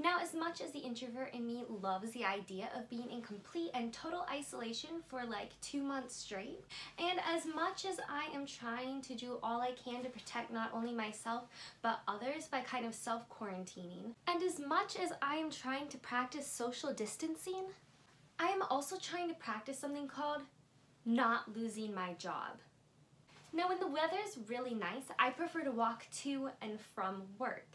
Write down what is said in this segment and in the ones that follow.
Now, as much as the introvert in me loves the idea of being in complete and total isolation for like 2 months straight, and as much as I am trying to do all I can to protect not only myself but others by kind of self-quarantining, and as much as I am trying to practice social distancing, I am also trying to practice something called not losing my job. Now, when the weather's really nice, I prefer to walk to and from work.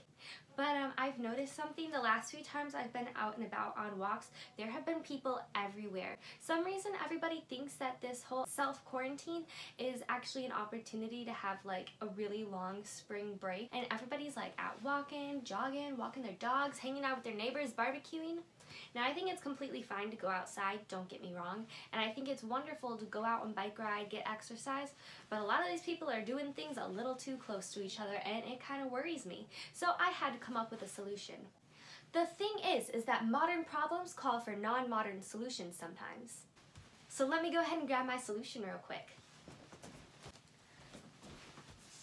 But I've noticed something the last few times I've been out and about on walks, there have been people everywhere. Some reason everybody thinks that this whole self-quarantine is actually an opportunity to have like a really long spring break, and everybody's like out walking, jogging, walking their dogs, hanging out with their neighbors, barbecuing. Now, I think it's completely fine to go outside, don't get me wrong, and I think it's wonderful to go out and bike ride, get exercise, but a lot of these people are doing things a little too close to each other, and it kind of worries me. So I had to come up with a solution. The thing is that modern problems call for non-modern solutions sometimes. So let me go ahead and grab my solution real quick.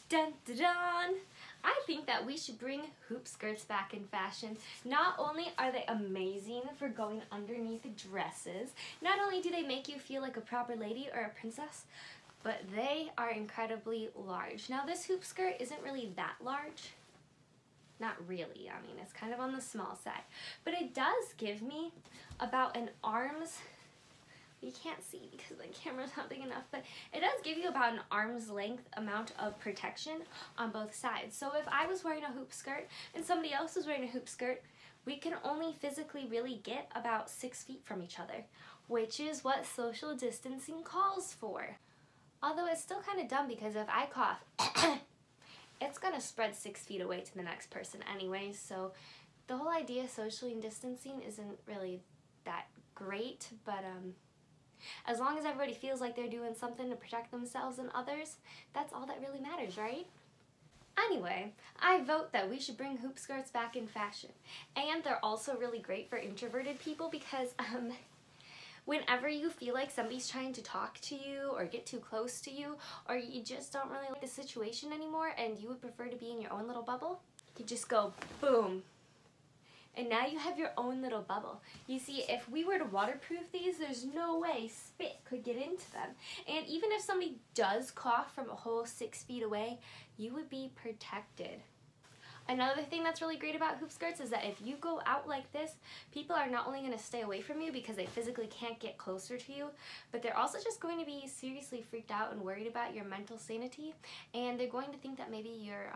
Dun dun dun! I think that we should bring hoop skirts back in fashion. Not only are they amazing for going underneath dresses, not only do they make you feel like a proper lady or a princess, but they are incredibly large. Now, this hoop skirt isn't really that large. Not really, I mean, it's kind of on the small side. But it does give me about an arm's, you can't see because the camera's not big enough, but it does give you about an arm's length amount of protection on both sides. So if I was wearing a hoop skirt and somebody else was wearing a hoop skirt, we can only physically really get about 6 feet from each other, which is what social distancing calls for. Although it's still kind of dumb because if I cough, it's gonna spread 6 feet away to the next person anyway, so the whole idea of socially distancing isn't really that great, but as long as everybody feels like they're doing something to protect themselves and others, that's all that really matters, right? Anyway, I vote that we should bring hoop skirts back in fashion. And they're also really great for introverted people because whenever you feel like somebody's trying to talk to you or get too close to you, or you just don't really like the situation anymore and you would prefer to be in your own little bubble, you just go boom. And now you have your own little bubble. You see, if we were to waterproof these, there's no way spit could get into them. And even if somebody does cough from a whole 6 feet away, you would be protected. Another thing that's really great about hoop skirts is that if you go out like this, people are not only going to stay away from you because they physically can't get closer to you, but they're also just going to be seriously freaked out and worried about your mental sanity, and they're going to think that maybe you're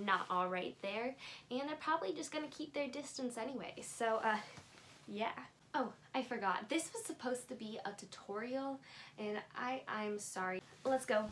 not all right there, and they're probably just gonna keep their distance anyway. So yeah. Oh, I forgot, this was supposed to be a tutorial and I'm sorry. Let's go.